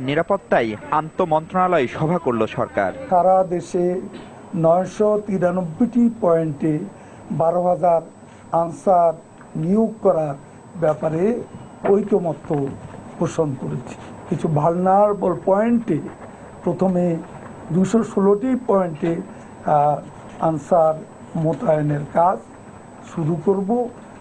নিরাপত্তায় আন্তঃমন্ত্রণালয় সভা করল সরকার। সারা দেশে 993টি পয়েন্টে 12,000 আনসার নিয়োগ করার ব্যাপারে ঐকমত্য পোষণ করেছে। কিছু ভালনারেবল পয়েন্টে প্রথমে 216টি পয়েন্টে আনসার মোতায়েনের কাজ শুরু করব,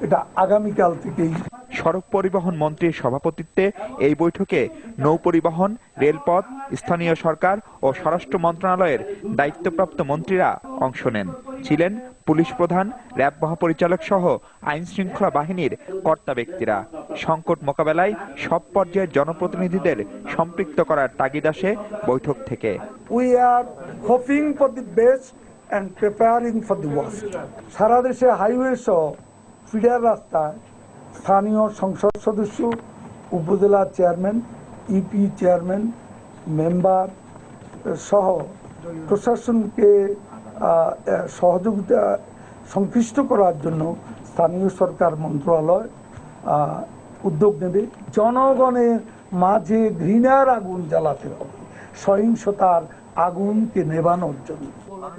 এটা আগামীকাল থেকেই। সড়ক পরিবহন মন্ত্রীর সভাপতিত্বে এই বৈঠকে নৌ পরিবহন, রেলপথ, স্থানীয় সরকার ও স্বরাষ্ট্র মন্ত্রণালয়ের দায়িত্বপ্রাপ্ত মন্ত্রীরা অংশ নেন। ছিলেন পুলিশ প্রধান, র্যাব মহাপরিচালক সহ আইন শৃঙ্খলা বাহিনীর কর্তা ব্যক্তিরা। সংকট মোকাবেলায় সব পর্যায়ের জনপ্রতিনিধিদের সম্পৃক্ত করার তাগিদ আসে বৈঠক থেকে। We are hoping for the best and preparing for the worst. সারা দেশে হাইওয়ে সহ ফিডার রাস্তায় স্থানীয় সংসদ সদস্য, উপজেলা চেয়ারম্যান, ইপি চেয়ারম্যান, মেম্বার সহ প্রশাসনকে সহযোগিতা সংশ্লিষ্ট করার জন্য স্থানীয় সরকার মন্ত্রণালয় উদ্যোগ নেবে। জনগণের মাঝে ঘৃণার আগুন জ্বালাতে হবে, সহিংসতার আগুনকে নেভানোর জন্য।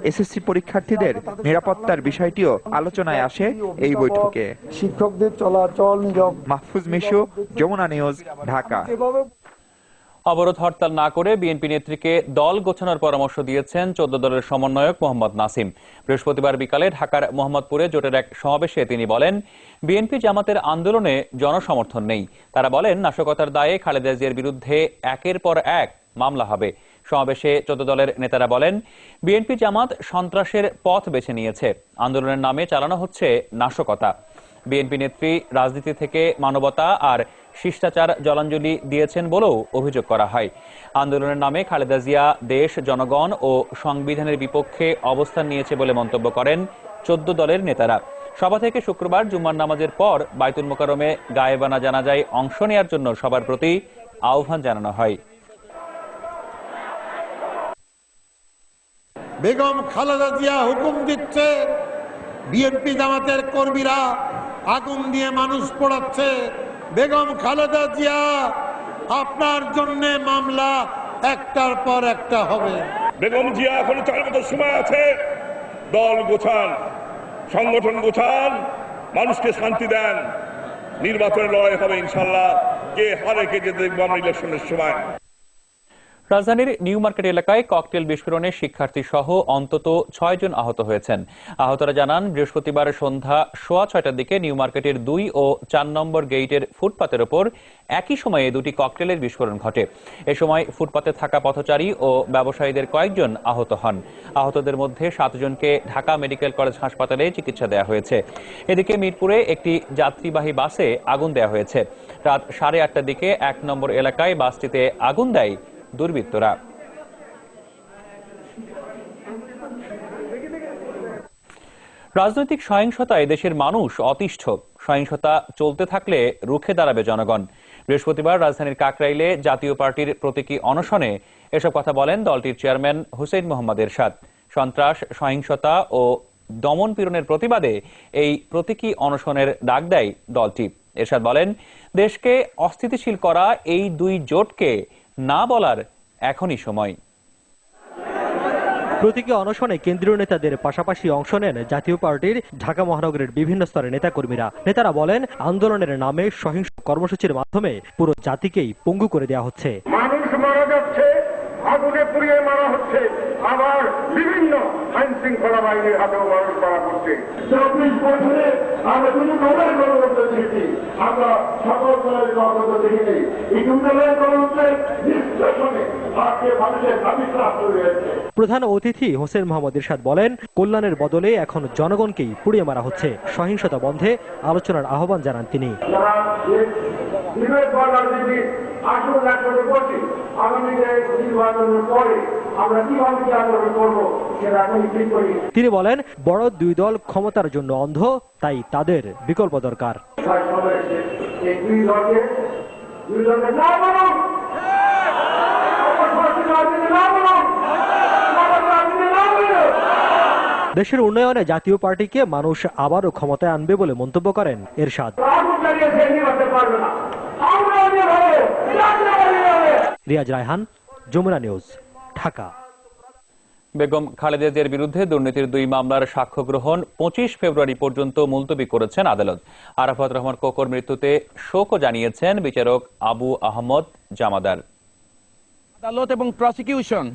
এসএসসি পরীক্ষার্থীদের নিরাপত্তার বিষয়টিও আলোচনায় আসে এই বৈঠকে। শিক্ষকদের চলাচল নীরব। মাহফুজ মিশু, যমুনা নিউজ, ঢাকা। অবরোধ হরতাল না করে বিএনপি নেত্রীকে দল গোছানোর পরামর্শ দিয়েছেন 14 দলের সমন্বয়ক মোহাম্মদ নাসিম। বৃহস্পতিবার বিকালে ঢাকার মোহাম্মদপুরে জোটের এক সমাবেশে তিনি বলেন, বিএনপি জামাতের আন্দোলনে জনসমর্থন নেই। তারা বলেন, নাশকতার দায়ে খালেদা জিয়ার বিরুদ্ধে একের পর এক মামলা হবে। সমাবেশে 14 দলের নেতারা বলেন, বিএনপি জামাত সন্ত্রাসের পথ বেছে নিয়েছে, আন্দোলনের নামে চালানো হচ্ছে নাশকতা। বিএনপি নেত্রী রাজনীতি থেকে মানবতা আর শিষ্টাচার জলাঞ্জলি দিয়েছেন বলেও অভিযোগ করা হয়। আন্দোলনের নামে খালেদা জিয়া দেশ, জনগণ ও সংবিধানের বিপক্ষে অবস্থান নিয়েছে বলে মন্তব্য করেন 14 দলের নেতারা। সভা থেকে শুক্রবার জুম্মার নামাজের পর বাইতুল মোকাররমে গায়েবানা জানাজায় অংশ নেওয়ার জন্য সবার প্রতি আহ্বান জানানো হয়। বেগম খালেদা জিয়া হুকুম দিচ্ছে, বিএনপি জামাতের কর্মীরা আগুন দিয়ে মানুষ পোড়াচ্ছে। বেগম খালেদা জিয়া, আপনার জন্য মামলা একটার পর একটা হবে। বেগম জিয়া এখনো 4 বছর সময় আছে। দল গোছান, সংগঠন গোছান, মানুষকে শান্তি দেন। নির্বাচনের লড়াই হবে ইনশাল্লাহ। কে হারে কে যেতে দেখবো আমরা ইলেকশনের সময়। রাজধানীর নিউ মার্কেট এলাকায় ককটেল বিস্ফোরণে শিক্ষার্থী সহ অন্তত 6 জন আহত হয়েছেন। আহতরা জানান, বৃহস্পতিবার সন্ধ্যা 6:15টার দিকে নিউ মার্কেটের 2 ও 4 নম্বর গেইটের ফুটপাতের ওপর একই সময়ে দুটি ককটেলের বিস্ফোরণ ঘটে। এ সময় ফুটপাতে থাকা পথচারী ও ব্যবসায়ীদের কয়েকজন আহত হন। আহতদের মধ্যে 7 জনকে ঢাকা মেডিকেল কলেজ হাসপাতালে চিকিৎসা দেওয়া হয়েছে। এদিকে মিরপুরে একটি যাত্রীবাহী বাসে আগুন দেওয়া হয়েছে। রাত 8:30টার দিকে 1 নম্বর এলাকায় বাসটিতে আগুন দেয় দুর্বৃত্তরা। রাজনৈতিক সহিংসতায় দেশের মানুষ অতিষ্ঠ। সহিংসতা চলতে থাকলে রুখে দাঁড়াবে জনগণ। বৃহস্পতিবার রাজধানীর কাকরাইলে জাতীয় পার্টির প্রতীকী অনশনে এসব কথা বলেন দলটির চেয়ারম্যান হুসেইন মোহাম্মদ এরশাদ। সন্ত্রাস, সহিংসতা ও দমন পীড়নের প্রতিবাদে এই প্রতীকী অনশনের ডাক দেয় দলটি। এরশাদ বলেন, দেশকে অস্থিতিশীল করা এই দুই জোটকে না বলার এখনই সময়। প্রতীকী অনশনে কেন্দ্রীয় নেতাদের পাশাপাশি অংশ নেন জাতীয় পার্টির ঢাকা মহানগরের বিভিন্ন স্তরের নেতাকর্মীরা। নেতারা বলেন, আন্দোলনের নামে সহিংস কর্মসূচির মাধ্যমে পুরো জাতিকেই পঙ্গু করে দেওয়া হচ্ছে। মানুষ মারা যাচ্ছে, আগুনে পুড়িয়ে মারা হচ্ছে, আবার বিভিন্ন আইন শৃঙ্খলা বাহিনীর হাতেও মানুষ মারা হচ্ছে। 24 বছরে আমরা শুধু নোবেল গণতন্ত্র দেখেছি, আমরা সকল দলের গণতন্ত্র দেখিনি। এই নোবেল গণতন্ত্রের নিষ্কাশনে আজকে মানুষের দাবিত্রা রয়েছে। প্রধান অতিথি হোসেন মোহাম্মদ এরশাদ বলেন, কল্যাণের বদলে এখন জনগণকেই পুড়িয়ে মারা হচ্ছে। সহিংসতা বন্ধে আলোচনার আহ্বান জানান তিনি। তিনি বলেন, বড় দুই দল ক্ষমতার জন্য অন্ধ, তাই তাদের বিকল্প দরকার। দেশের উন্নয়নে জাতীয় পার্টিকে মানুষ আবারও ক্ষমতায় আনবে বলে মন্তব্য করেন এরশাদ। রিয়াজ রায়হান, যমুনা নিউজ, ঢাকা। বেগম খালেদা জিয়ার বিরুদ্ধে দুর্নীতির 2 মামলার সাক্ষ্য গ্রহণ 25 ফেব্রুয়ারি পর্যন্ত মুলতবি করেছেন আদালত। আরাফাত রহমান কোকোর মৃত্যুতে শোকও জানিয়েছেন বিচারক আবু আহমদ জামাদার। আদালত এবং প্রসিকিউশন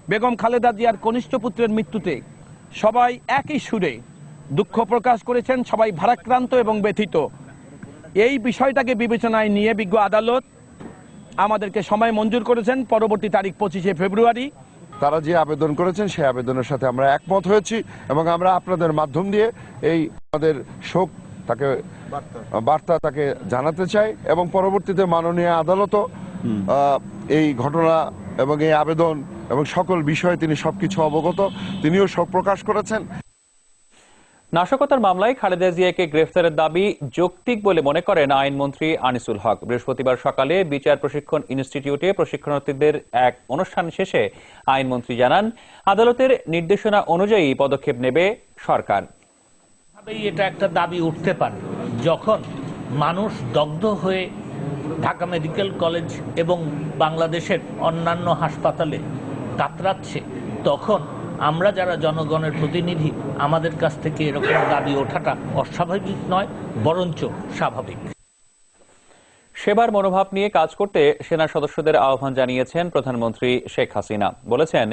বেগম খালেদা জিয়ার কনিষ্ঠ পুত্রের মৃত্যুতে সবাই একই সুরে দুঃখ প্রকাশ করেছেন, সবাই ভারাক্রান্ত এবং ব্যথিত। এই বিষয়টাকে বিবেচনায় নিয়ে বিজ্ঞ আদালত আমাদেরকে সময় মঞ্জুর করেছেন পরবর্তী তারিখ 25 ফেব্রুয়ারি। তারা যে আবেদন করেছেন সেই আবেদনের সাথে আমরা একমত হয়েছি এবং আমরা আপনাদের মাধ্যম দিয়ে এই আমাদের শোক তাকে বার্তা তাকে জানাতে চাই এবং পরবর্তীতে মাননীয় আদালতও এই ঘটনা এবং এই আবেদন এবং সকল বিষয়ে তিনি সবকিছু অবগত, তিনিও শোক প্রকাশ করেছেন। নাশকতার মামলায় খালেদা জিয়াকে গ্রেফতারের দাবি যৌক্তিক বলে মনে করেন আইনমন্ত্রী আনিসুল হক। বৃহস্পতিবার সকালে বিচার প্রশিক্ষণ ইনস্টিটিউটে প্রশিক্ষণার্থীদের এক অনুষ্ঠান শেষে আইনমন্ত্রী জানান, আদালতের নির্দেশনা অনুযায়ী পদক্ষেপ নেবে সরকার। এটা একটা দাবি উঠতে পারে যখন মানুষ দগ্ধ হয়ে ঢাকা মেডিকেল কলেজ এবং বাংলাদেশের অন্যান্য হাসপাতালে কাতরাচ্ছে, তখন আমরা যারা জনগণের প্রতিনিধি আমাদের কাছ থেকে এরকম দাবি ওঠাটা অস্বাভাবিক নয়, বরঞ্চ স্বাভাবিক। সেবার মনোভাব নিয়ে কাজ করতে সেনা সদস্যদের আহ্বান জানিয়েছেন প্রধানমন্ত্রী শেখ হাসিনা। বলেছেন,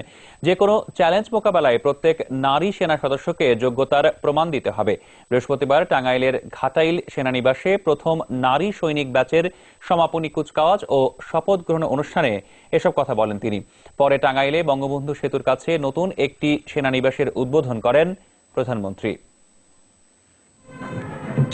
যে কোনো চ্যালেঞ্জ মোকাবেলায় প্রত্যেক নারী সেনা সদস্যকে যোগ্যতার প্রমাণ দিতে হবে। বৃহস্পতিবার টাঙ্গাইলের ঘাটাইল সেনানিবাসে প্রথম নারী সৈনিক ব্যাচের সমাপনী কুচকাওয়াজ ও শপথ গ্রহণ অনুষ্ঠানে এসব কথা বলেন তিনি। পরে টাঙ্গাইলে বঙ্গবন্ধু সেতুর কাছে নতুন একটি সেনানিবাসের উদ্বোধন করেন প্রধানমন্ত্রী।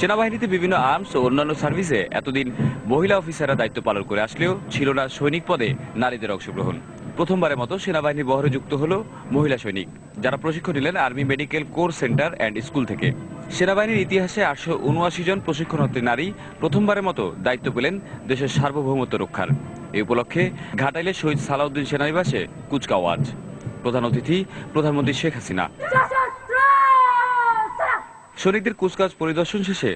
সেনাবাহিনীতে বিভিন্ন আর্মস ও অন্যান্য সার্ভিসে এতদিন মহিলা অফিসাররা দায়িত্ব পালন করে আসলেও ছিল না সৈনিক পদে নারীদের অংশগ্রহণ। প্রথমবারের মতো সেনাবাহিনীর বহরে যুক্ত হলো মহিলা সৈনিক, যারা প্রশিক্ষণ নিলেন army medical core centre and school থেকে। সেনাবাহিনীর ইতিহাসে 879 জন প্রশিক্ষণার্থী নারী প্রথমবারের মতো দায়িত্ব পেলেন দেশের সার্বভৌমত্ব রক্ষার। এই উপলক্ষে ঘাটাইলে শহীদ সালাউদ্দিন সেনানিবাসে কুচকাওয়াজ। প্রধান অতিথি প্রধানমন্ত্রী শেখ হাসিনা। সৈনিকদের কুচকাওয়াজ পরিদর্শন শেষে